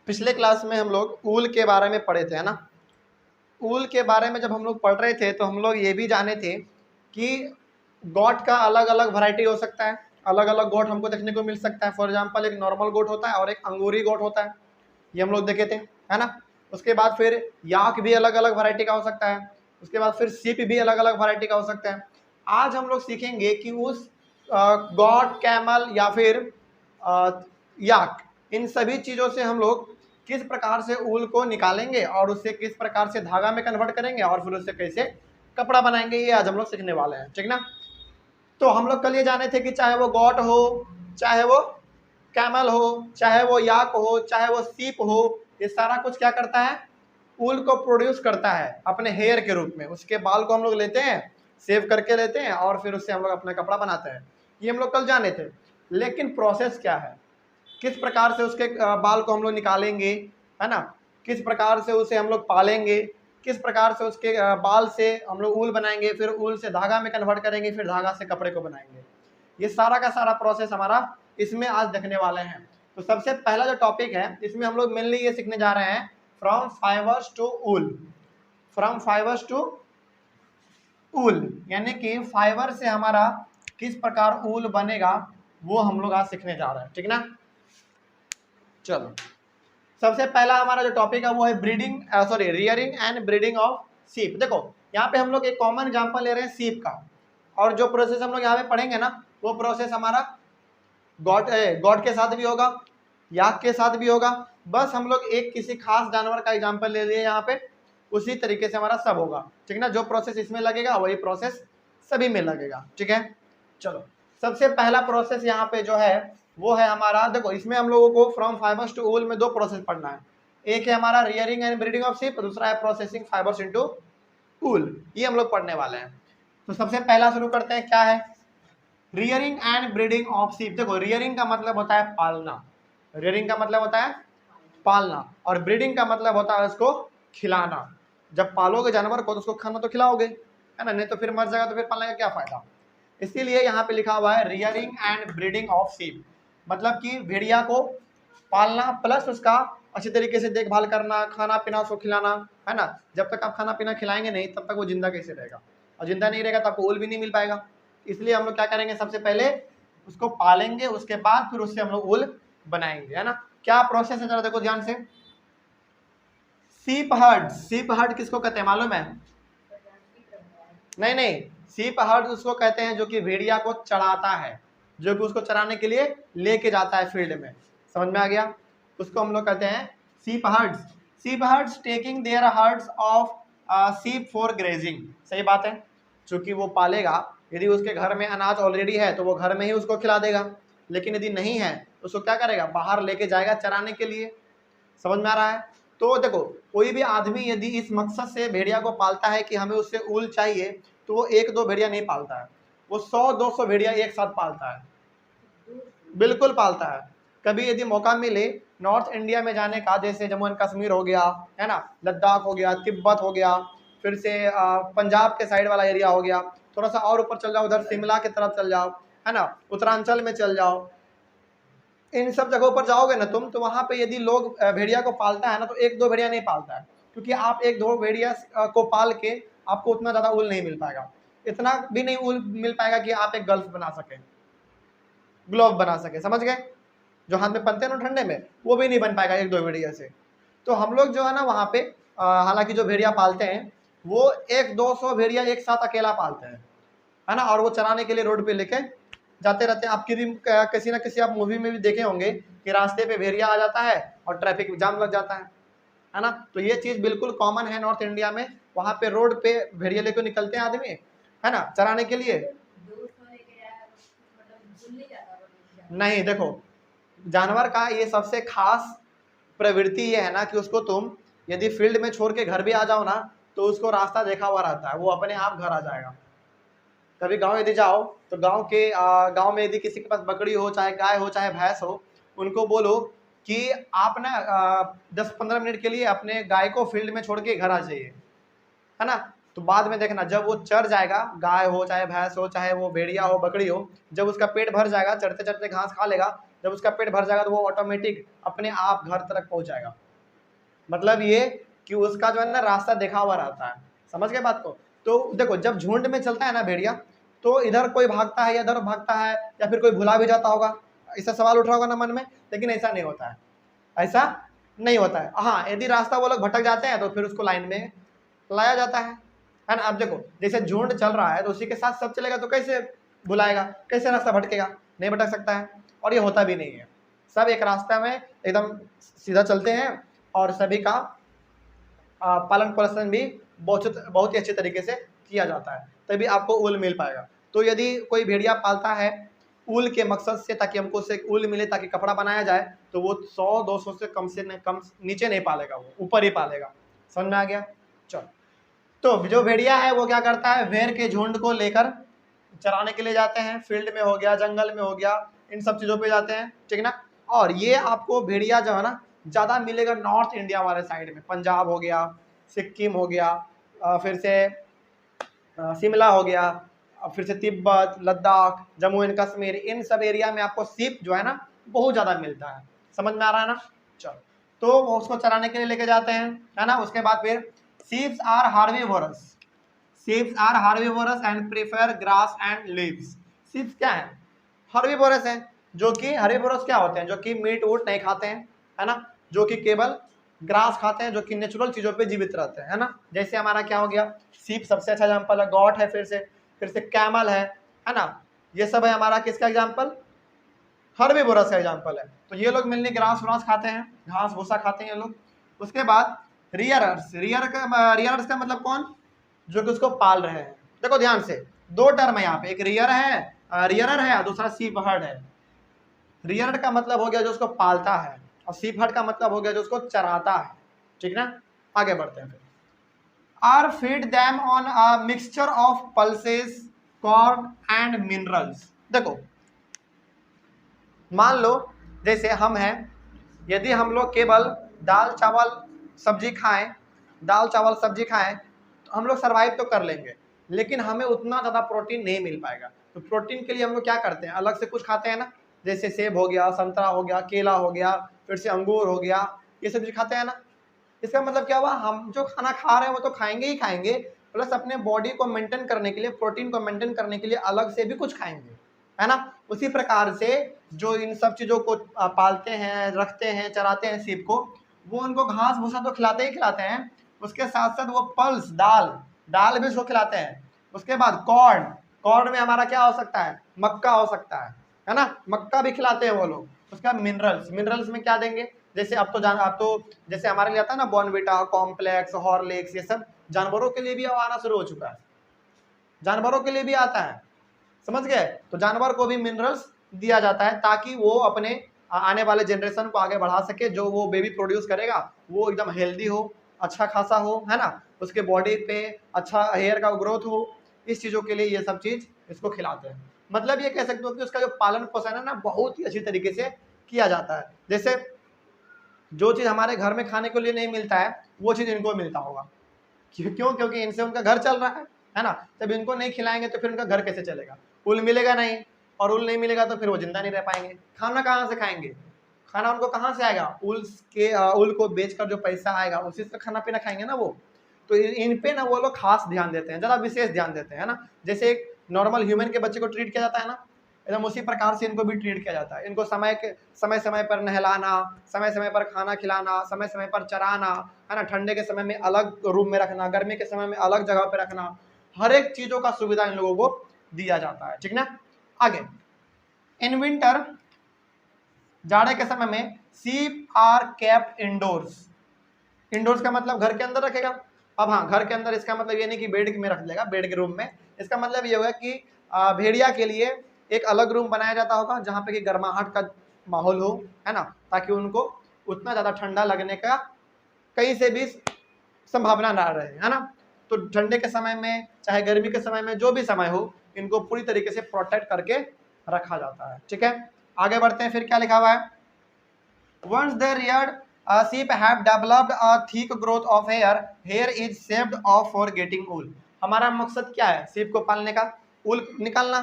पिछले क्लास में हम लोग ऊल के बारे में पढ़े थे, है ना। ऊल के बारे में जब हम लोग पढ़ रहे थे तो हम लोग ये भी जाने थे कि गोट का अलग अलग वैरायटी हो सकता है, अलग अलग गोट हमको देखने को मिल सकता है। फॉर एग्जांपल एक नॉर्मल गोट होता है और एक अंगूरी गोट होता है, ये हम लोग देखे थे, है ना। उसके बाद फिर याक भी अलग अलग वैरायटी का हो सकता है, उसके बाद फिर सीप भी अलग अलग वैरायटी का हो सकता है। आज हम लोग सीखेंगे कि उस गॉट, कैमल या फिर याक, इन सभी चीज़ों से हम लोग किस प्रकार से ऊल को निकालेंगे और उससे किस प्रकार से धागा में कन्वर्ट करेंगे और फिर उससे कैसे कपड़ा बनाएंगे, ये आज हम लोग सीखने वाले हैं, ठीक ना। तो हम लोग कल ये जाने थे कि चाहे वो गॉट हो, चाहे वो कैमल हो, चाहे वो याक हो, चाहे वो सीप हो, ये सारा कुछ क्या करता है, ऊल को प्रोड्यूस करता है अपने हेयर के रूप में। उसके बाल को हम लोग लेते हैं, सेव करके लेते हैं और फिर उससे हम लोग अपना कपड़ा बनाते हैं। ये हम लोग कल जाने थे। लेकिन प्रोसेस क्या है, किस प्रकार से उसके बाल को हम लोग निकालेंगे, है ना, किस प्रकार से उसे हम लोग पालेंगे, किस प्रकार से उसके बाल से हम लोग ऊल बनाएंगे, फिर ऊल से धागा में कन्वर्ट करेंगे, फिर धागा से कपड़े को बनाएंगे। ये सारा का सारा प्रोसेस हमारा इसमें आज देखने वाले हैं। तो सबसे पहला जो टॉपिक है इसमें हम लोग मेनली ये सीखने जा रहे हैं, from fibres to wool. From fibres to wool यानी कि फाइबर से हमारा किस प्रकार ऊल बनेगा वो हम लोग आज सीखने जा रहे हैं, ठीक ना। चलो, सबसे पहला हमारा जो टॉपिक है वो है breeding, sorry rearing and breeding of सीप। देखो यहाँ पे हम लोग एक कॉमन एग्जांपल ले रहे हैं सीप का, और जो प्रोसेस हम लोग यहाँ पे पढ़ेंगे ना वो प्रोसेस हमारा गॉड के साथ भी होगा, याक के साथ भी होगा। बस हम लोग एक किसी खास जानवर का एग्जांपल ले लिए यहाँ पे, उसी तरीके से हमारा सब होगा, ठीक ना। जो प्रोसेस इसमें लगेगा वही प्रोसेस सभी में लगेगा, ठीक है। चलो, सबसे पहला प्रोसेस यहाँ पे जो है वो है हमारा, देखो इसमें हम लोगों को फ्रॉम फाइबर्स टू ऊल में दो प्रोसेस पढ़ना है। एक है हमारा रियरिंग एंड ब्रीडिंग ऑफ सीप, दूसरा है प्रोसेसिंग फाइबर्स इनटू ऊल। ये हम लोग पढ़ने वाले हैं। तो सबसे पहला शुरू करते हैं, क्या है रियरिंग एंड ब्रीडिंग ऑफ सीप। देखो रियरिंग का मतलब होता है पालना, रियरिंग का मतलब होता है पालना, और ब्रीडिंग का मतलब होता है उसको खिलाना। जब पालोगे जानवर को तो उसको खाना तो खिलाओगे, है ना, नहीं तो फिर मर जाएगा तो फिर पालने का क्या फायदा। इसीलिए यहाँ पे लिखा हुआ है रियरिंग एंड ब्रीडिंग ऑफ सीप, मतलब कि भेड़िया को पालना प्लस उसका अच्छी तरीके से देखभाल करना, खाना पीना उसको खिलाना, है ना। जब तक आप खाना पीना खिलाएंगे नहीं तब तक वो जिंदा कैसे रहेगा, और जिंदा नहीं रहेगा तो आपको ऊल भी नहीं मिल पाएगा। इसलिए हम लोग क्या करेंगे, सबसे पहले उसको पालेंगे, उसके बाद फिर उससे हम लोग ऊल बनाएंगे, है ना। क्या प्रोसेस है जरा देखो ध्यान से। सीप हर्ड, सीप हर्ड किसको कहते हैं मालूम है? नहीं, सीप हर्ड उसको कहते हैं जो कि भेड़िया को चराता है, जो कि उसको चराने के लिए लेके जाता है फील्ड में, समझ में आ गया। उसको हम लोग कहते हैं सीप हर्ड्स। सीप hertz taking their hertz of सीप फॉर ग्रेजिंग। सही बात है, चूंकि वो पालेगा, यदि उसके घर में अनाज ऑलरेडी है तो वो घर में ही उसको खिला देगा, लेकिन यदि नहीं है तो उसको क्या करेगा, बाहर लेके जाएगा चराने के लिए। समझ में आ रहा है। तो देखो कोई भी आदमी यदि इस मकसद से भेड़िया को पालता है कि हमें उससे ऊल चाहिए, तो वो एक दो भेड़िया नहीं पालता है, वो 100-200 भेड़िया एक साथ पालता है, बिल्कुल पालता है। कभी यदि मौका मिले नॉर्थ इंडिया में जाने का, जैसे जम्मू एंड कश्मीर हो गया, है ना, लद्दाख हो गया, तिब्बत हो गया, फिर से पंजाब के साइड वाला एरिया हो गया, थोड़ा सा और ऊपर चल जाओ, उधर शिमला की तरफ चल जाओ, है ना, उत्तरांचल में चल जाओ, इन सब जगहों पर जाओगे ना तुम, तो वहां पे यदि लोग भेड़िया को पालता है ना, तो एक दो भेड़िया नहीं पालता है, क्योंकि आप एक दो भेड़िया को पाल के आपको उतना ज्यादा ऊल नहीं मिल पाएगा, इतना भी नहीं ऊल मिल पाएगा कि आप एक गल्फ बना सके, ग्लोव बना सके, समझ गए, जो हाथ में पहनते हैं ना ठंडे में, वो भी नहीं बन पाएगा एक दो भेड़िया से। तो हम लोग जो है ना वहाँ पे हालांकि जो भेड़िया पालते हैं वो 100-200 भेड़िया एक साथ अकेला पालते हैं, है ना, और वो चराने के लिए रोड पे लेके जाते रहते हैं। आप किसी ना किसी आप मूवी में भी देखे होंगे कि रास्ते पे भेड़िया आ जाता है और ट्रैफिक जाम लग जाता है ना। तो ये चीज बिल्कुल कॉमन है नॉर्थ इंडिया में, वहां पे रोड पे भेड़िया लेकर निकलते हैं आदमी, है ना, चराने के लिए। नहीं, देखो जानवर का ये सबसे खास प्रवृत्ति ये है ना कि उसको तुम यदि फील्ड में छोड़ के घर भी आ जाओ ना, तो उसको रास्ता देखा हुआ रहता है, वो अपने आप घर आ जाएगा। कभी गांव यदि जाओ तो गांव में यदि किसी के पास बकरी हो, चाहे गाय हो, चाहे भैंस हो, उनको बोलो कि आप ना 10-15 मिनट के लिए अपने गाय को फील्ड में छोड़ के घर आ जाइए, है ना। तो बाद में देखना जब वो चढ़ जाएगा, गाय हो चाहे भैंस हो चाहे वो भेड़िया हो बकरी हो, जब उसका पेट भर जाएगा, चढ़ते चढ़ते घास खा लेगा, जब उसका पेट भर जाएगा तो वो ऑटोमेटिक अपने आप घर तक पहुंच जाएगा। मतलब ये कि उसका जो है ना रास्ता देखा हुआ रहता है। समझ गए बात को? तो देखो जब झुंड में चलता है ना भेड़िया, तो इधर कोई भागता है या इधर भागता है या फिर कोई भुला भी जाता होगा, ऐसा सवाल उठ रहा होगा ना मन में, लेकिन ऐसा नहीं होता है, ऐसा नहीं होता है। हाँ, यदि रास्ता वो लोग भटक जाते हैं तो फिर उसको लाइन में लाया जाता है ना। अब देखो जैसे झुंड चल रहा है तो उसी के साथ सब चलेगा तो कैसे भुलाएगा, कैसे रास्ता भटकेगा, नहीं भटक सकता है, और ये होता भी नहीं है। सब एक रास्ता में एकदम सीधा चलते हैं और सभी का पालन पोषण भी बहुत ही अच्छे तरीके से किया जाता है, तभी आपको ऊल मिल पाएगा। तो यदि कोई भेड़िया पालता है ऊल के मकसद से, ताकि हमको उससे ऊल मिले ताकि कपड़ा बनाया जाए, तो वो 100-200 से कम नीचे नहीं पालेगा, वो ऊपर ही पालेगा। समझ में आ गया? चलो, तो जो भेड़िया है वो क्या करता है, भेड़ के झुंड को लेकर चराने के लिए जाते हैं, फील्ड में हो गया, जंगल में हो गया, इन सब चीज़ों पे जाते हैं, ठीक ना। और ये आपको भेड़िया जो है ना ज़्यादा मिलेगा नॉर्थ इंडिया वाले साइड में, पंजाब हो गया, सिक्किम हो गया, फिर से शिमला हो गया, फिर से तिब्बत, लद्दाख, जम्मू एंड कश्मीर, इन सब एरिया में आपको सीप जो है ना बहुत ज़्यादा मिलता है। समझ में आ रहा है ना? चलो, तो वो उसको चराने के लिए लेके जाते हैं, है ना। उसके बाद फिर sheeps are herbivorous, sheeps are herbivorous and prefer grass and leaves. Sheeps क्या है? हार्बिवोरस है, जो कि हार्बिवोरस क्या होते हैं, जो कि मीट वूट नहीं खाते हैं, है ना, जो कि केवल ग्रास खाते हैं, जो कि नेचुरल चीज़ों पे जीवित रहते हैं, है ना। जैसे हमारा क्या हो गया, सीप सबसे अच्छा एग्जाम्पल है, गॉट है, फिर से कैमल है ना। ये सब है हमारा किसका एग्जाम्पल? हर्बिवोरस का एग्जाम्पल है। तो ये लोग मिलने ग्रास व्रास खाते हैं, घास भूसा खाते हैं ये लोग। उसके बाद रियरर्स, रियरर्स का मतलब कौन? जो कि उसको पाल रहे हैं। देखो ध्यान से, दो टर्म है यहाँ पे, एक रियरर है और दूसरा सीप हर्ड है। रियरर का मतलब हो गया जो उसको पालता है, और सीप हर्ड का मतलब हो गया जो उसको चराता है, ठीक ना। आगे बढ़ते हैं फिर। Are fed them on a mixture of pulses, corn and minerals. देखो मान लो जैसे हम हैं, यदि हम लोग केवल दाल चावल सब्जी खाएं, दाल चावल सब्जी खाएं तो हम लोग सर्वाइव तो कर लेंगे, लेकिन हमें उतना ज़्यादा प्रोटीन नहीं मिल पाएगा। तो प्रोटीन के लिए हम लोग क्या करते हैं, अलग से कुछ खाते हैं ना, जैसे सेब हो गया, संतरा हो गया, केला हो गया, फिर से अंगूर हो गया, ये सब चीज़ खाते हैं ना। इसका मतलब क्या हुआ, हम जो खाना खा रहे हैं वो तो खाएंगे ही खाएंगे, प्लस अपने बॉडी को मेंटेन करने के लिए, प्रोटीन को मेंटेन करने के लिए अलग से भी कुछ खाएंगे, है ना। उसी प्रकार से जो इन सब चीज़ों को पालते हैं, रखते हैं, चराते हैं सीप को, वो उनको घास भूसा तो खिलाते ही खिलाते हैं, उसके साथ साथ वो पल्स, दाल भी उसको खिलाते हैं। उसके बाद कॉर्न में हमारा क्या हो सकता है, मक्का हो सकता है ना, मक्का भी खिलाते हैं वो लोग। उसका मिनरल्स में क्या देंगे, जैसे अब तो जैसे हमारे लिए आता है ना बॉर्नविटा, कॉम्प्लेक्स, हॉर्लिक्स, ये सब जानवरों के लिए भी अब आना शुरू हो चुका है, जानवरों के लिए भी आता है, समझ गए। तो जानवर को भी मिनरल्स दिया जाता है ताकि वो अपने आने वाले जनरेशन को आगे बढ़ा सके, जो वो बेबी प्रोड्यूस करेगा वो एकदम हेल्दी हो, अच्छा खासा हो, है ना, उसके बॉडी पे अच्छा हेयर का ग्रोथ हो। इस चीज़ों के लिए ये सब चीज़ इसको खिलाते हैं। मतलब ये कह सकते हो कि उसका जो पालन पोषण है ना बहुत ही अच्छी तरीके से किया जाता है। जैसे जो चीज़ हमारे घर में खाने के लिए नहीं मिलता है वो चीज़ इनको मिलता होगा, क्यों? क्योंकि इनसे उनका घर चल रहा है ना। जब इनको नहीं खिलाएंगे तो फिर उनका घर कैसे चलेगा, ऊल मिलेगा नहीं, और ऊल नहीं मिलेगा तो फिर वो जिंदा नहीं रह पाएंगे। खाना कहाँ से खाएंगे, खाना उनको कहाँ से आएगा, ऊल को बेचकर जो पैसा आएगा उसी से खाना पीना खाएंगे ना वो। तो इन पे ना वो लोग खास ध्यान देते हैं, ज़्यादा विशेष ध्यान देते हैं ना। जैसे एक नॉर्मल ह्यूमन के बच्चे को ट्रीट किया जाता है ना, एकदम उसी प्रकार से इनको भी ट्रीट किया जाता है। इनको समय समय पर नहलाना, समय समय पर खाना खिलाना, समय समय पर चराना, है ना, ठंडे के समय में अलग रूम में रखना, गर्मी के समय में अलग जगह पे रखना, हर एक चीज़ों का सुविधा इन लोगों को दिया जाता है, ठीक ना। आगे, इन विंटर, जाड़े के समय में सीप आर केप्ट इंडोर्स। इंडोर्स का मतलब घर के अंदर रखेगा। अब हाँ, घर के अंदर इसका मतलब ये नहीं कि बेड में रख देगा, बेड के रूम में। इसका मतलब ये होगा कि भेड़िया के लिए एक अलग रूम बनाया जाता होगा जहाँ पे कि गर्माहट का माहौल हो, है ना, ताकि उनको उतना ज़्यादा ठंडा लगने का कहीं से भी संभावना ना रहे, है ना। तो ठंडे के समय में चाहे गर्मी के समय में जो भी समय हो, इनको पूरी तरीके से प्रोटेक्ट करके रखा जाता है, ठीक है। आगे बढ़ते हैं, फिर क्या लिखा हुआ है, once they reared, sheep have developed a thick growth of hair is saved off for getting wool। हमारा मकसद क्या है सीप को पालने का, ऊल निकालना।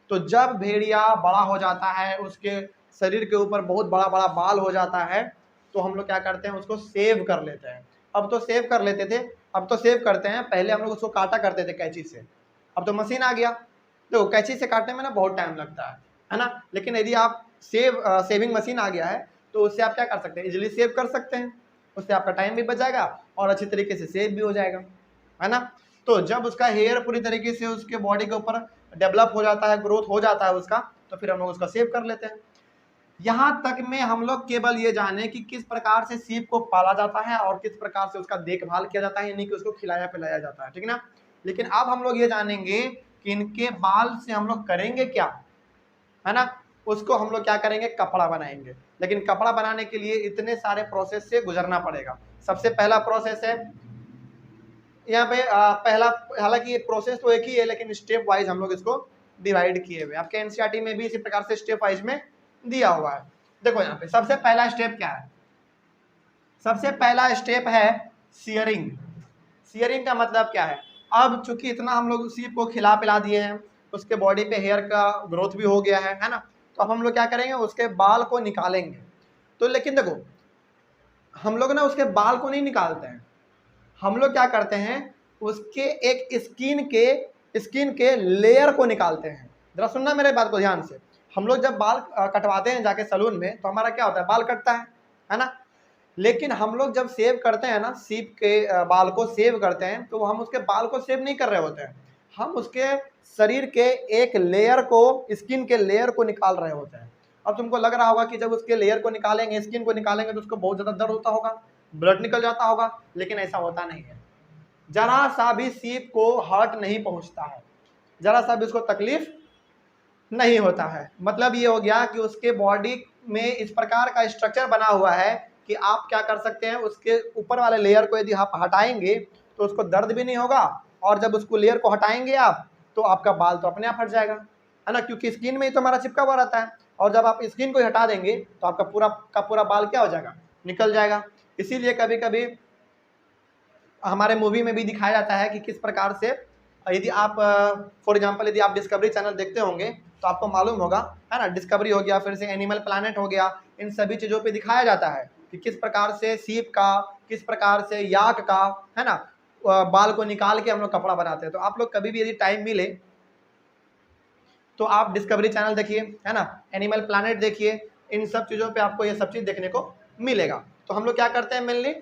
तो जब भेड़िया बड़ा हो जाता है, उसके शरीर के ऊपर बहुत बड़ा बड़ा बाल हो जाता है, तो हम लोग क्या करते हैं, उसको सेव कर लेते हैं। अब तो सेव कर लेते थे, अब तो सेव करते हैं, पहले हम लोग उसको काटा करते थे कैंची से, अब तो मशीन आ गया। तो कैंची से काटने में ना बहुत टाइम लगता है ना। लेकिन यदि आप सेविंग मशीन आ गया है, तो उससे आप क्या कर सकते हैं, इजीली सेव कर सकते हैं, उससे आपका टाइम भी बच जाएगा और अच्छी तरीके से सेव भी हो जाएगा, है ना। तो जब उसका हेयर पूरी तरीके से उसके बॉडी के ऊपर डेवलप हो जाता है, ग्रोथ हो जाता है उसका, तो फिर हम लोग उसका सेव कर लेते हैं। यहाँ तक में हम लोग केवल ये जाने कि किस प्रकार से सीप को पाला जाता है और किस प्रकार से उसका देखभाल किया जाता है, यानी कि उसको खिलाया पिलाया जाता है, ठीक ना। लेकिन अब हम लोग ये जानेंगे कि इनके बाल से हम लोग करेंगे क्या, है ना। उसको हम लोग क्या करेंगे, कपड़ा बनाएंगे। लेकिन कपड़ा बनाने के लिए इतने सारे प्रोसेस से गुजरना पड़ेगा। सबसे पहला प्रोसेस है यहाँ पे पहला, हालांकि ये प्रोसेस तो एक ही है, लेकिन स्टेप वाइज हम लोग इसको डिवाइड किए हुए। आपके एनसीईआरटी में भी इसी प्रकार से स्टेप वाइज में दिया हुआ है। देखो यहाँ पे सबसे पहला स्टेप क्या है, सबसे पहला स्टेप है सियरिंग। सियरिंग का मतलब क्या है, अब चूंकि इतना हम लोग सीप को खिला पिला दिए हैं, उसके बॉडी पे हेयर का ग्रोथ भी हो गया है ना, तो अब हम लोग क्या करेंगे, उसके बाल को निकालेंगे। तो लेकिन देखो हम लोग ना उसके बाल को नहीं निकालते हैं, हम लोग क्या करते हैं, उसके एक स्किन के लेयर को निकालते हैं। जरा सुनना मेरे बात को ध्यान से। हम लोग जब बाल कटवाते हैं जाके सैलून में, तो हमारा क्या होता है, बाल कटता है ना। लेकिन हम लोग जब सेव करते हैं ना, सीप के बाल को सेव करते हैं, तो हम उसके बाल को सेव नहीं कर रहे होते हैं, हम उसके शरीर के एक लेयर को, स्किन के लेयर को निकाल रहे होते हैं। अब तुमको लग रहा होगा कि जब उसके लेयर को निकालेंगे, स्किन को निकालेंगे, तो उसको बहुत ज़्यादा दर्द होता होगा, ब्लड निकल जाता होगा, लेकिन ऐसा होता नहीं है। जरा सा भी सीप को हर्ट नहीं पहुंचता है, जरा सा भी उसको तकलीफ नहीं होता है। मतलब ये हो गया कि उसके बॉडी में इस प्रकार का स्ट्रक्चर बना हुआ है कि आप क्या कर सकते हैं, उसके ऊपर वाले लेयर को यदि आप हटाएंगे तो उसको दर्द भी नहीं होगा, और जब उसको लेयर को हटाएंगे आप, तो आपका बाल तो अपने आप हट जाएगा, है ना, क्योंकि स्किन में ही तो हमारा चिपका हुआ रहता है। और जब आप स्किन को हटा देंगे तो आपका पूरा का पूरा बाल क्या हो जाएगा, निकल जाएगा। इसीलिए कभी कभी हमारे मूवी में भी दिखाया जाता है कि किस प्रकार से, यदि आप फॉर एग्जांपल यदि आप डिस्कवरी चैनल देखते होंगे तो आपको मालूम होगा, है ना, डिस्कवरी हो गया, फिर से एनिमल प्लैनेट हो गया, इन सभी चीज़ों पे दिखाया जाता है कि किस प्रकार से सीप का, किस प्रकार से याक का, है ना, बाल को निकाल के हम लोग कपड़ा बनाते हैं। तो आप लोग कभी भी यदि टाइम मिले तो आप डिस्कवरी चैनल देखिए, है ना, एनिमल प्लैनेट देखिए, इन सब चीज़ों पे आपको ये सब चीज़ देखने को मिलेगा। तो हम लोग क्या करते हैं, मेनली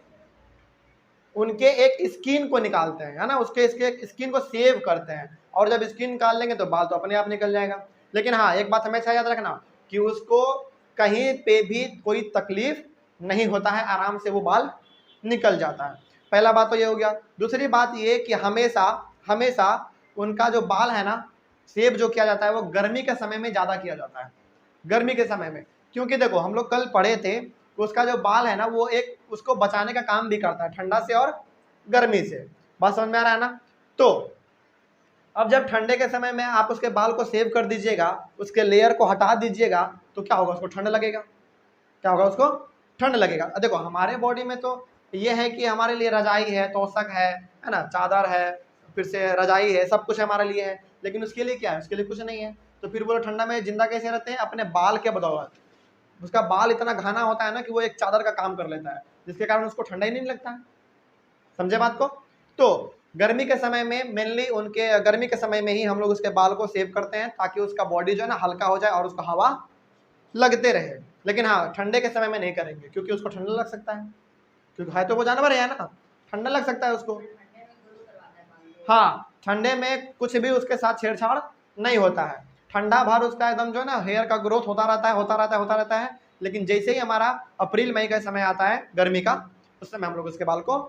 उनके एक स्किन को निकालते हैं, है ना, उसके इसके स्किन को सेव करते हैं, और जब स्किन निकाल लेंगे तो बाल तो अपने आप निकल जाएगा। लेकिन हाँ, एक बात हमेशा याद रखना कि उसको कहीं पे भी कोई तकलीफ नहीं होता है, आराम से वो बाल निकल जाता है। पहला बात तो ये हो गया। दूसरी बात ये कि हमेशा हमेशा उनका जो बाल है ना, सेव जो किया जाता है वो गर्मी के समय में ज़्यादा किया जाता है, गर्मी के समय में। क्योंकि देखो हम लोग कल पढ़े थे, उसका जो बाल है ना, वो एक उसको बचाने का काम भी करता है ठंडा से और गर्मी से। बात समझ में आ रहा है ना। तो अब जब ठंडे के समय में आप उसके बाल को सेव कर दीजिएगा, उसके लेयर को हटा दीजिएगा, तो क्या होगा, उसको ठंड लगेगा। क्या होगा, उसको ठंड लगेगा। देखो हमारे बॉडी में तो ये है कि हमारे लिए रजाई है, तोशक है ना, चादर है, फिर से रजाई है, सब कुछ हमारे लिए है। लेकिन उसके लिए क्या है, उसके लिए कुछ नहीं है। तो फिर वो ठंडा में जिंदा कैसे रहते हैं, अपने बाल के बदौलत। उसका बाल इतना घना होता है ना कि वो एक चादर का काम कर लेता है, जिसके कारण उसको ठंडा ही नहीं लगता है। समझे बात को। तो गर्मी के समय में मेनली उनके, गर्मी के समय में ही हम लोग उसके बाल को सेव करते हैं, ताकि उसका बॉडी जो है ना हल्का हो जाए और उसको हवा लगते रहे। लेकिन हाँ, ठंडे के समय में नहीं करेंगे, क्योंकि उसको ठंडा लग सकता है, क्योंकि है तो वो जानवर है ना, ठंडा लग सकता है उसको। हाँ, ठंडे में कुछ भी उसके साथ छेड़छाड़ नहीं होता है, ठंडा भर उसका एकदम जो है ना हेयर का ग्रोथ होता रहता है, होता रहता है, होता रहता है। लेकिन जैसे ही हमारा अप्रैल मई का समय आता है गर्मी का, उस समय हम लोग उसके बाल को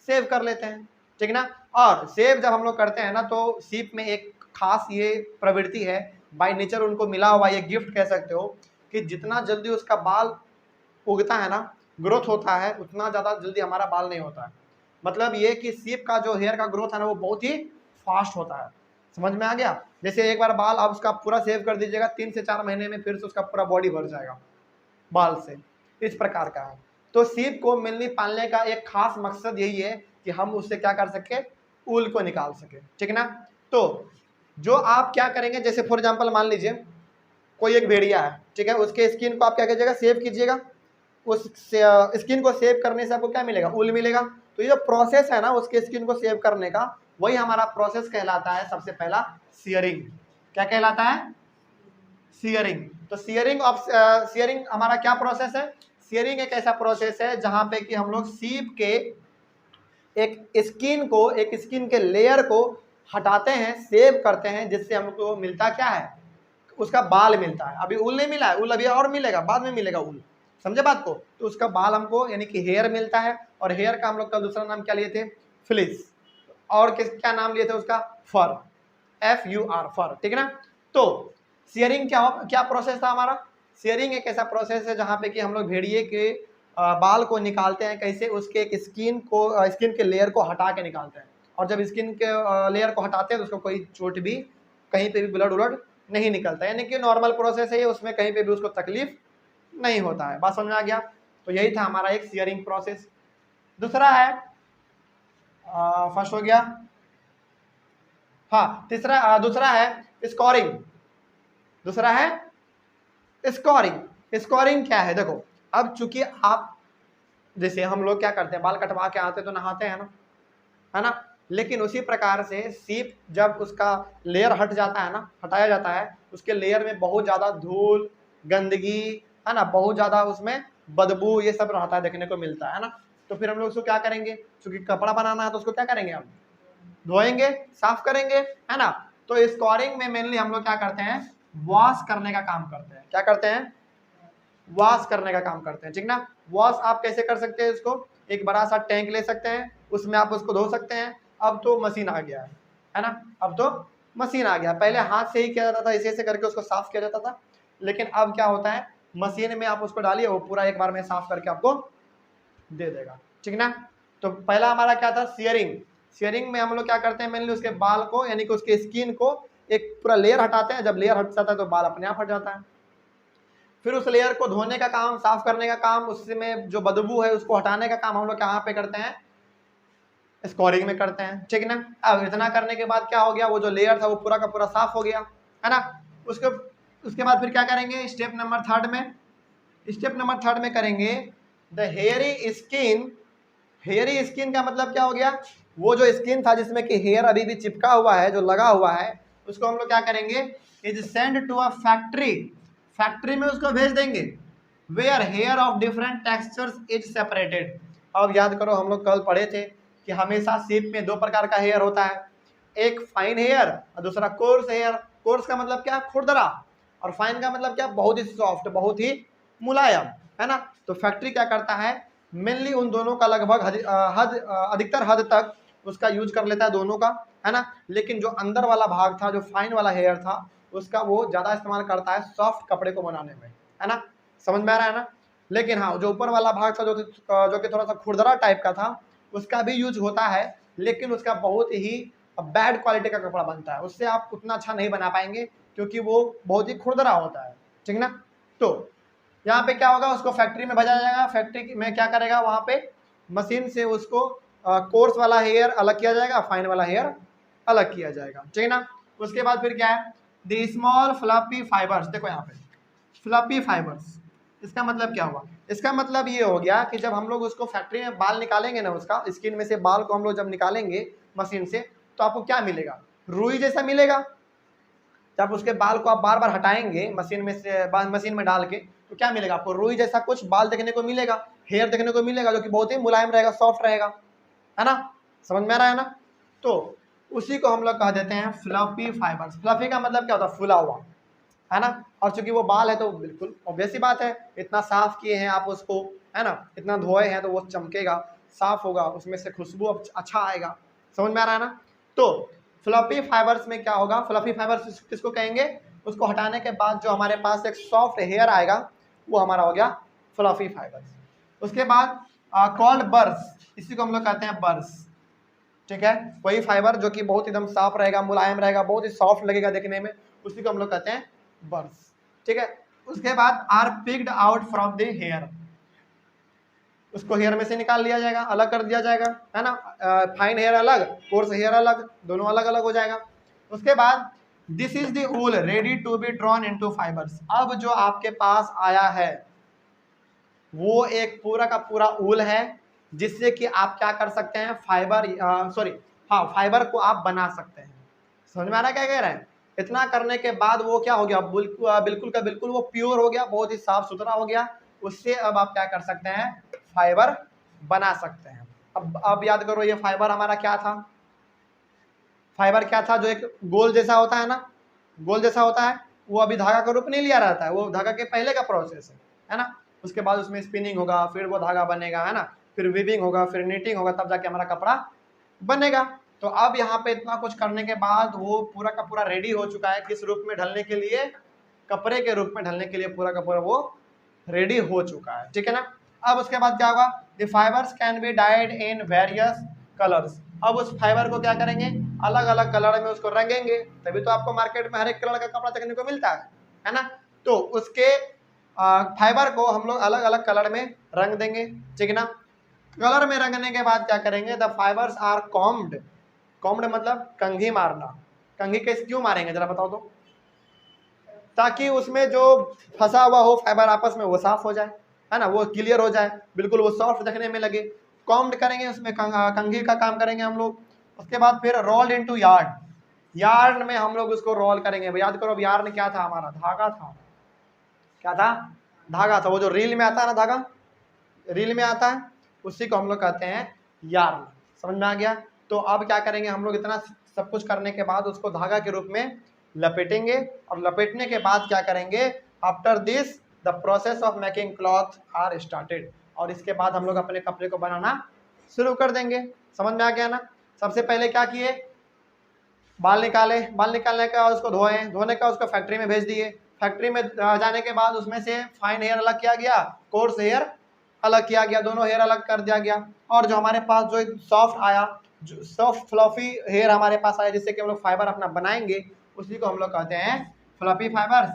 सेव कर लेते हैं, ठीक ना। और सेव जब हम लोग करते हैं ना, तो सीप में एक खास ये प्रवृत्ति है, बाय नेचर उनको मिला हुआ ये गिफ्ट कह सकते हो, कि जितना जल्दी उसका बाल उगता है ना, ग्रोथ होता है, उतना ज़्यादा जल्दी हमारा बाल नहीं होता है। मतलब ये कि सीप का जो हेयर का ग्रोथ है ना, वो बहुत ही फास्ट होता है। समझ में आ गया। जैसे एक बार बाल आप उसका पूरा सेव कर दीजिएगा, 3 से 4 महीने में फिर से उसका पूरा बॉडी भर जाएगा बाल से, इस प्रकार का है। तो सीप को मेनली पालने का एक खास मकसद यही है कि हम उससे क्या कर सके, ऊल को निकाल सके, ठीक ना। तो जो आप क्या करेंगे, जैसे फॉर एग्जाम्पल मान लीजिए कोई एक भेड़िया है, ठीक है, उसके स्किन को आप क्या कीजिएगा, सेव कीजिएगा। उस स्किन को सेव करने से आपको क्या मिलेगा, ऊल मिलेगा। तो ये जो प्रोसेस है ना उसके स्किन को सेव करने का, वही हमारा प्रोसेस कहलाता है सबसे पहला सियरिंग। क्या कहलाता है, सियरिंग। तो सियरिंग हमारा क्या प्रोसेस है, सियरिंग एक ऐसा प्रोसेस है जहां पे कि हम लोग सीप के एक स्किन के लेयर को हटाते हैं, सेव करते हैं, जिससे हमको मिलता क्या है, उसका बाल मिलता है। अभी ऊल नहीं मिला है, ऊल अभी और मिलेगा, बाद में मिलेगा ऊल, समझे बात को। तो उसका बाल हमको यानी कि हेयर मिलता है, और हेयर का हम लोग का दूसरा नाम क्या लिए थे, फ्लिस, और क्या नाम लिए थे उसका, फर, FUR, फर, ठीक है ना। तो सियरिंग क्या प्रोसेस था हमारा, सियरिंग एक ऐसा प्रोसेस है जहां पे कि हम लोग भेड़िए के बाल को निकालते हैं, कैसे, उसके एक स्किन के लेयर को हटा के निकालते हैं। और जब स्किन के लेयर को हटाते हैं तो उसको कोई चोट भी, कहीं पे भी ब्लड उलड नहीं निकलता, यानी कि नॉर्मल प्रोसेस है ये, उसमें कहीं पे भी उसको तकलीफ नहीं होता है। बात समझ में आ गया। तो यही था हमारा एक सियरिंग प्रोसेस। दूसरा है, फर्स्ट हो गया, हाँ, दूसरा है स्कोरिंग। दूसरा है स्कोरिंग। स्कोरिंग क्या है, देखो, अब चूंकि आप, जैसे हम लोग क्या करते हैं, बाल कटवा के आते तो नहाते हैं ना, है ना, लेकिन उसी प्रकार से सीप जब उसका लेयर हट जाता है ना, हटाया जाता है, उसके लेयर में बहुत ज़्यादा धूल, गंदगी, है ना, बहुत ज़्यादा उसमें बदबू, ये सब रहता है, देखने को मिलता है ना। तो फिर हम लोग उसको क्या करेंगे, क्योंकि कपड़ा बनाना है तो उसको क्या करेंगे, हम धोएंगे, साफ करेंगे, है ना। तो स्कोरिंग में मेनली हम लोग क्या करते हैं, वॉश करने का काम करते हैं। क्या करते हैं, वॉश करने का काम करते हैं, ठीक ना। वॉश आप कैसे कर सकते हैं, इसको एक बड़ा सा टैंक ले सकते हैं, उसमें आप उसको धो सकते हैं। अब तो मशीन आ गया है ना, अब तो मशीन आ गया। पहले हाथ से ही किया जाता था, ऐसे करके उसको साफ किया जाता था, लेकिन अब क्या होता है, मशीन में आप उसको डालिए, वो पूरा एक बार में साफ करके आपको दे देगा, ठीक ना। तो पहला हमारा क्या था, सियरिंग। सियरिंग में हम लोग क्या करते हैं, मेनली उसके बाल को, यानी कि उसके स्किन को एक पूरा लेयर हटाते हैं। जब लेयर हट जाता है तो बाल अपने आप हट जाता है। फिर उस लेयर को धोने का काम, साफ करने का काम, उसमें जो बदबू है उसको हटाने का काम हम लोग कहाँ पे करते हैं, स्कोरिंग में करते हैं, ठीक ना। अब इतना करने के बाद क्या हो गया, वो जो लेयर था वो पूरा का पूरा साफ हो गया, है ना। उसके बाद फिर क्या करेंगे, स्टेप नंबर थर्ड में करेंगे the hairy skin. Hairy skin का मतलब क्या हो गया, वो जो स्किन था जिसमें कि हेयर अभी भी चिपका हुआ है, जो लगा हुआ है, उसको हम लोग क्या करेंगे, is sent to a factory. Factory में उसको भेज देंगे, where hair of different textures is separated. अब याद करो, हम लोग कल पढ़े थे कि हमेशा सीप में दो प्रकार का हेयर होता है, एक फाइन हेयर और दूसरा कोर्स हेयर। कोर्स का मतलब क्या, खुरदरा, और फाइन का मतलब क्या, बहुत ही सॉफ्ट, बहुत ही मुलायम, है ना। तो फैक्ट्री क्या करता है, मेनली उन दोनों का लगभग अधिकतर हद तक उसका यूज कर लेता है, दोनों का, है ना। लेकिन जो अंदर वाला भाग था, जो फाइन वाला हेयर था, उसका वो ज़्यादा इस्तेमाल करता है सॉफ्ट कपड़े को बनाने में, है ना। समझ में आ रहा है ना। लेकिन हाँ, जो ऊपर वाला भाग था, जो कि थोड़ा सा खुरदरा टाइप का था, उसका भी यूज होता है, लेकिन उसका बहुत ही बैड क्वालिटी का कपड़ा बनता है, उससे आप उतना अच्छा नहीं बना पाएंगे, क्योंकि वो बहुत ही खुरदरा होता है, ठीक ना। तो यहाँ पे क्या होगा, उसको फैक्ट्री में भेजा जाएगा। फैक्ट्री में क्या करेगा, वहाँ पे मशीन से उसको कोर्स वाला हेयर अलग किया जाएगा, फाइन वाला हेयर अलग किया जाएगा, ठीक है ना। उसके बाद फिर क्या है, द स्मॉल फ्लफी फाइबर्स। देखो यहाँ पे फ्लफी फाइबर्स, इसका मतलब क्या हुआ, इसका मतलब ये हो गया कि जब हम लोग उसको फैक्ट्री में बाल निकालेंगे ना, उसका स्किन में से बाल को हम लोग जब निकालेंगे मशीन से, तो आपको क्या मिलेगा, रुई जैसा मिलेगा। जब उसके बाल को आप बार बार हटाएंगे मशीन में डाल के, तो क्या मिलेगा आपको, रुई जैसा कुछ बाल देखने को मिलेगा, हेयर देखने को मिलेगा, जो कि बहुत ही मुलायम रहेगा, सॉफ्ट रहेगा, है ना। समझ में आ रहा है ना। तो उसी को हम लोग कह देते हैं फ्लफी फाइबर्स। फ्लफी का मतलब क्या होता है, फुला हुआ, है ना। और चूंकि वो बाल है तो बिल्कुल ऑब्वियस सी बात है, इतना साफ किए हैं आप उसको, है ना, इतना धोए हैं तो वो चमकेगा, साफ होगा, उसमें से खुशबू अच्छा आएगा। समझ में आ रहा है ना। तो फ्लफी फाइबर्स में क्या होगा, फ्लफी फाइबर्स किसको कहेंगे, उसको हटाने के बाद जो हमारे पास एक सॉफ्ट हेयर आएगा, वो हमारा हो गया फ्लफी फाइबर्स। उसके बाद कॉल्ड बर्स, इसी को हम लोग कहते हैं बर्स, ठीक है। वही फाइबर जो कि बहुत एकदम साफ रहेगा, मुलायम रहेगा, बहुत ही सॉफ्ट लगेगा देखने में, उसी को हम लोग कहते हैं बर्स, ठीक है। उसके बाद are picked out from the hair, उसको हेयर में से निकाल लिया जाएगा, अलग कर दिया जाएगा, है ना। फाइन हेयर अलग, कोर्स हेयर अलग, दोनों अलग अलग हो जाएगा। उसके बाद this is the wool ready to be drawn into fibres. अब जो आपके पास आया है वो एक पूरा का पूरा ऊल है जिससे कि आप क्या कर सकते हैं, फाइबर फाइबर को आप बना सकते हैं। समझ में आ रहा है क्या कह रहे हैं? इतना करने के बाद वो क्या हो गया, बिल्कुल का बिल्कुल वो प्योर हो गया, बहुत ही साफ सुथरा हो गया। उससे अब आप क्या कर सकते हैं, फाइबर बना सकते हैं। अब याद करो ये फाइबर हमारा क्या था, फाइबर क्या था, जो एक गोल जैसा होता है ना, गोल जैसा होता है, वो अभी धागा का रूप नहीं लिया रहता है, वो धागा के पहले का प्रोसेस है ना। उसके बाद उसमें स्पिनिंग होगा, फिर वो धागा बनेगा, है ना, फिर वीविंग होगा, फिर नीटिंग होगा, तब जाके हमारा कपड़ा बनेगा। तो अब यहाँ पे इतना कुछ करने के बाद वो पूरा का पूरा रेडी हो चुका है, किस रूप में ढलने के लिए, कपड़े के रूप में ढलने के लिए पूरा का पूरा वो रेडी हो चुका है, ठीक है ना। अब उसके बाद क्या होगा, the fibres can be died in various colours. अब उस फाइबर को क्या करेंगे, अलग अलग कलर में उसको रंगेंगे, तभी तो आपको मार्केट में हर एक कलर का कपड़ा देखने को मिलता है ना। तो उसके फाइबर को हम लोग अलग अलग कलर में रंग देंगे, ठीक है ना। कलर में रंगने के बाद क्या करेंगे, the fibres are combed. Combed मतलब कंघी मारना। कंघी कैसे क्यों मारेंगे जरा बताओ तो, ताकि उसमें जो फंसा हुआ हो फाइबर आपस में वो साफ हो जाए, है ना, वो क्लियर हो जाए, बिल्कुल वो सॉफ्ट दिखने में लगे। कॉम्ड करेंगे, उसमें कंघी का काम करेंगे हम लोग। उसके बाद फिर रोल्ड इनटू यार्ड। यार्न में हम लोग उसको रोल करेंगे। याद करो अब यार्न क्या था हमारा, धागा था। क्या था, धागा था। वो जो रील में आता है ना, धागा रील में आता है, उसी को हम लोग कहते हैं यार्न। समझ में आ गया। तो अब क्या करेंगे हम लोग, इतना सब कुछ करने के बाद उसको धागा के रूप में लपेटेंगे, और लपेटने के बाद क्या करेंगे, after this the process of making cloth are started. और इसके बाद हम लोग अपने कपड़े को बनाना शुरू कर देंगे। समझ में आ गया ना। सबसे पहले क्या किए, बाल निकाले, बाल निकालने का उसको धोए, धोने का उसको फैक्ट्री में भेज दिए। फैक्ट्री में जाने के बाद उसमें से फाइन हेयर अलग किया गया, कोर्स हेयर अलग किया गया, दोनों हेयर अलग कर दिया गया। और जो हमारे पास जो सॉफ्ट आया, जो सॉफ्ट फ्लफी हेयर हमारे पास आया, जिससे कि हम लोग फाइबर अपना बनाएंगे, उसी को हम लोग कहते हैं फ्लफी फाइबर्स,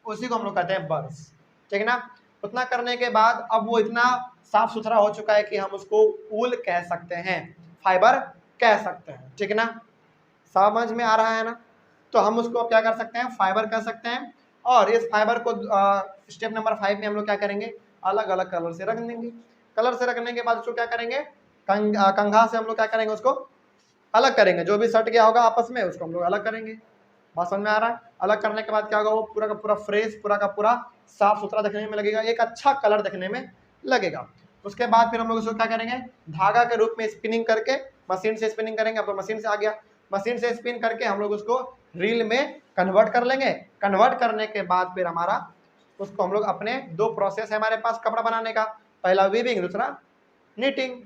उसी को हम लोग कहते हैं बर्स, ठीक है ना। उतना करने के बाद अब वो इतना साफ सुथरा हो चुका है कि हम उसको ऊल कह सकते हैं, फाइबर कह सकते हैं, ठीक है ना। समझ में आ रहा है ना। तो हम उसको क्या कर सकते हैं, फाइबर कर सकते हैं। और इस फाइबर को स्टेप नंबर 5 में हम लोग क्या करेंगे, अलग अलग कलर से रख देंगे। कलर से रखने के बाद उसको क्या करेंगे, कंघा से हम लोग क्या करेंगे, उसको अलग करेंगे। जो भी सट गया होगा आपस में उसको हम लोग अलग करेंगे। बात समझ में आ रहा है। अलग करने के बाद क्या होगा, वो पूरा का पूरा फ्रेश, पूरा का पूरा साफ सुथरा दिखने में लगेगा, एक अच्छा कलर दिखने में लगेगा। उसके बाद फिर हम लोग उसको क्या करेंगे, धागा के रूप में स्पिनिंग करके, मशीन से स्पिनिंग करेंगे। अब तो मशीन से आ गया, मशीन से स्पिन करके हम लोग उसको रील में कन्वर्ट कर लेंगे। कन्वर्ट करने के बाद फिर हमारा उसको हम लोग अपने, दो प्रोसेस है हमारे पास कपड़ा बनाने का, पहला वीविंग, दूसरा नीटिंग।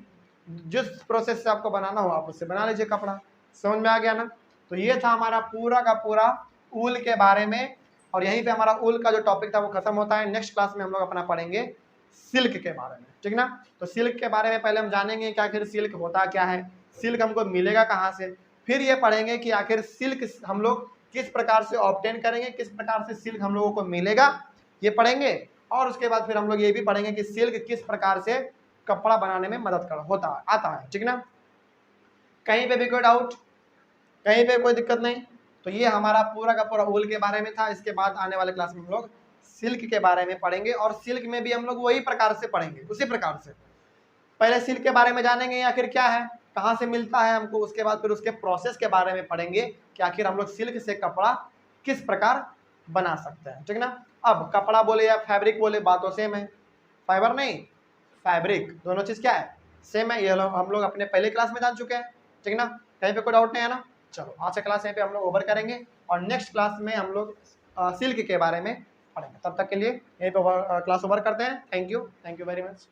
जिस प्रोसेस से आपको बनाना हो आप उससे बना लीजिए कपड़ा। समझ में आ गया ना। तो ये था हमारा पूरा का पूरा ऊल के बारे में। और यहीं पे हमारा ऊल का जो टॉपिक था वो खत्म होता है। नेक्स्ट क्लास में हम लोग अपना पढ़ेंगे सिल्क के बारे में, ठीक ना। तो सिल्क के बारे में पहले हम जानेंगे कि आखिर सिल्क होता क्या है, सिल्क हमको मिलेगा कहाँ से। फिर ये पढ़ेंगे कि आखिर सिल्क हम लोग किस प्रकार से ऑब्टेन करेंगे, किस प्रकार से सिल्क हम लोगों को मिलेगा, ये पढ़ेंगे। और उसके बाद फिर हम लोग ये भी पढ़ेंगे कि सिल्क किस प्रकार से कपड़ा बनाने में मदद आता है, ठीक ना। कहीं पे भी कोई डाउट, कहीं पे कोई दिक्कत नहीं। तो ये हमारा पूरा का पूरा ऊल के बारे में था। इसके बाद आने वाले क्लास में हम लोग सिल्क के बारे में पढ़ेंगे, और सिल्क में भी हम लोग वही प्रकार से पढ़ेंगे, उसी प्रकार से। पहले सिल्क के बारे में जानेंगे आखिर क्या है, कहाँ से मिलता है हमको। उसके बाद फिर उसके प्रोसेस के बारे में पढ़ेंगे कि आखिर हम लोग सिल्क से कपड़ा किस प्रकार बना सकते हैं, ठीक ना। अब कपड़ा बोले या फैब्रिक बोले, बात तो सेम है। फाइबर नहीं, फैब्रिक, दोनों चीज़ क्या है, सेम है। ये हम लोग अपने पहले क्लास में जान चुके हैं, ठीक ना। कहीं पे कोई डाउट नहीं है ना। चलो आज का क्लास यहीं पे हम लोग ओवर करेंगे, और नेक्स्ट क्लास में हम लोग सिल्क के बारे में पढ़ेंगे। तब तक के लिए यहीं पे क्लास ओवर करते हैं। Thank you very much.